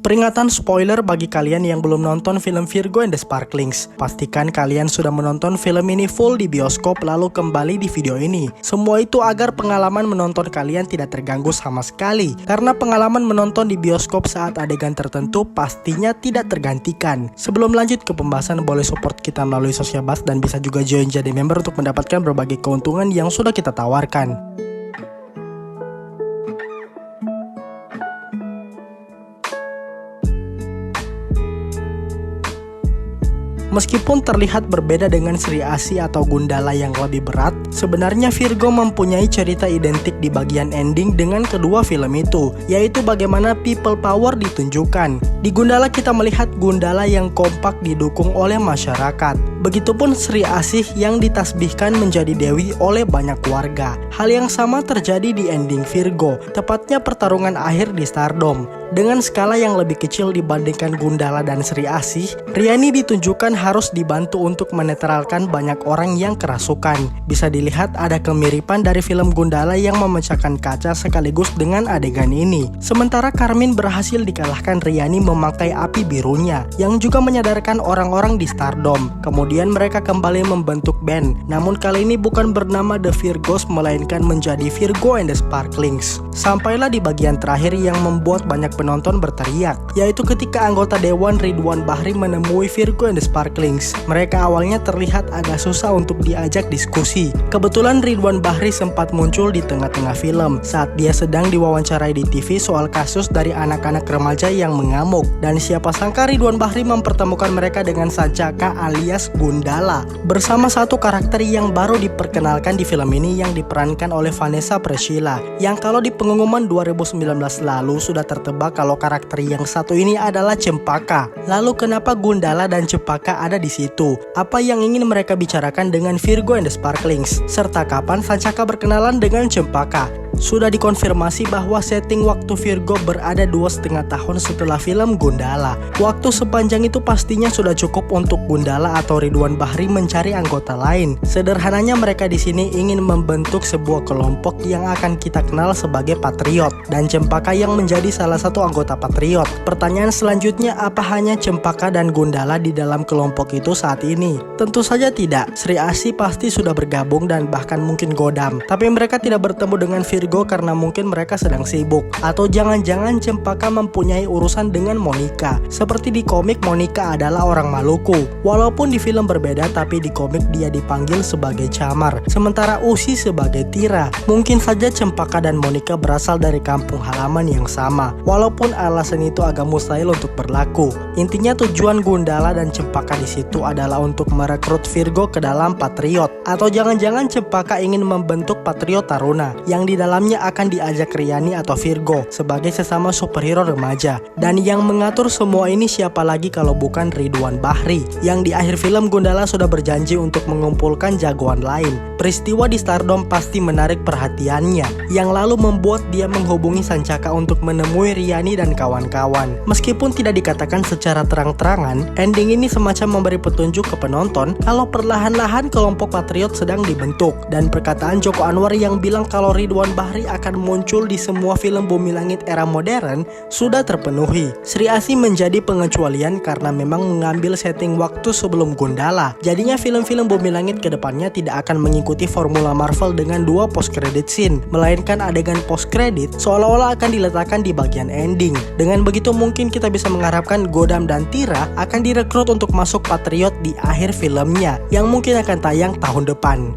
Peringatan spoiler bagi kalian yang belum nonton film Virgo and the Sparklings. Pastikan kalian sudah menonton film ini full di bioskop lalu kembali di video ini. Semua itu agar pengalaman menonton kalian tidak terganggu sama sekali. Karena pengalaman menonton di bioskop saat adegan tertentu pastinya tidak tergantikan. Sebelum lanjut ke pembahasan, boleh support kita melalui Sosiabas dan bisa juga join jadi member untuk mendapatkan berbagai keuntungan yang sudah kita tawarkan. Meskipun terlihat berbeda dengan Sri Asih atau Gundala yang lebih berat, sebenarnya Virgo mempunyai cerita identik di bagian ending dengan kedua film itu, yaitu bagaimana people power ditunjukkan. Di Gundala kita melihat Gundala yang kompak didukung oleh masyarakat. Begitupun Sri Asih yang ditasbihkan menjadi dewi oleh banyak warga. Hal yang sama terjadi di ending Virgo, tepatnya pertarungan akhir di Stardom. Dengan skala yang lebih kecil dibandingkan Gundala dan Sri Asih, Riani ditunjukkan harus dibantu untuk menetralkan banyak orang yang kerasukan. Bisa dilihat ada kemiripan dari film Gundala yang memecahkan kaca sekaligus dengan adegan ini. Sementara Karmin berhasil dikalahkan Riani memakai api birunya, yang juga menyadarkan orang-orang di Stardom. Kemudian mereka kembali membentuk band, namun kali ini bukan bernama The Virgos melainkan menjadi Virgo and the Sparklings. Sampailah di bagian terakhir yang membuat banyak penonton berteriak, yaitu ketika anggota Dewan Ridwan Bahri menemui Virgo and the Sparklings. Mereka awalnya terlihat agak susah untuk diajak diskusi. Kebetulan Ridwan Bahri sempat muncul di tengah-tengah film saat dia sedang diwawancarai di TV soal kasus dari anak-anak remaja yang mengamuk. Dan siapa sangka Ridwan Bahri mempertemukan mereka dengan Sancaka alias Gundala bersama satu karakter yang baru diperkenalkan di film ini yang diperankan oleh Vanessa Priscilla, yang kalau di pengumuman 2019 lalu sudah tertebak kalau karakter yang satu ini adalah Cempaka. Lalu kenapa Gundala dan Cempaka ada di situ? Apa yang ingin mereka bicarakan dengan Virgo and the Sparklings? Serta kapan Sancaka berkenalan dengan Cempaka? Sudah dikonfirmasi bahwa setting waktu Virgo berada 2,5 tahun setelah film Gundala. Waktu sepanjang itu pastinya sudah cukup untuk Gundala atau Ridwan Bahri mencari anggota lain. Sederhananya mereka di sini ingin membentuk sebuah kelompok yang akan kita kenal sebagai Patriot, dan Cempaka yang menjadi salah satu anggota Patriot. Pertanyaan selanjutnya, apa hanya Cempaka dan Gundala di dalam kelompok itu saat ini? Tentu saja tidak. Sri Asih pasti sudah bergabung dan bahkan mungkin Godam. Tapi mereka tidak bertemu dengan Virgo karena mungkin mereka sedang sibuk. Atau jangan-jangan Cempaka mempunyai urusan dengan Monica. Seperti di komik, Monica adalah orang Maluku. Walaupun di film berbeda, tapi di komik dia dipanggil sebagai Camar, sementara Usi sebagai Tira. Mungkin saja Cempaka dan Monica berasal dari kampung halaman yang sama. Walaupun alasan itu agak mustahil untuk berlaku. Intinya tujuan Gundala dan Cempaka di situ adalah untuk merekrut Virgo ke dalam Patriot. Atau jangan-jangan Cempaka ingin membentuk Patriot Taruna, yang di dalamnya akan diajak Riani atau Virgo sebagai sesama superhero remaja. Dan yang mengatur semua ini siapa lagi kalau bukan Ridwan Bahri, yang di akhir film Gundala sudah berjanji untuk mengumpulkan jagoan lain. Peristiwa di Stardom pasti menarik perhatiannya, yang lalu membuat dia menghubungi Sancaka untuk menemui Riani dan kawan-kawan. Meskipun tidak dikatakan secara terang-terangan, ending ini semacam memberi petunjuk ke penonton kalau perlahan-lahan kelompok Patriot sedang dibentuk. Dan perkataan Joko Anwar yang bilang kalau Ridwan Bahri akan muncul di semua film Bumi Langit era modern sudah terpenuhi. Sri Asih menjadi pengecualian karena memang mengambil setting waktu sebelum Gundala. Jadinya film-film Bumi Langit kedepannya tidak akan mengikuti formula Marvel dengan dua post credit scene, melainkan adegan post credit seolah-olah akan diletakkan di bagian ending. Dengan begitu mungkin kita bisa mengharapkan Godam dan Tira akan direkrut untuk masuk Patriot di akhir filmnya, yang mungkin akan tayang tahun depan.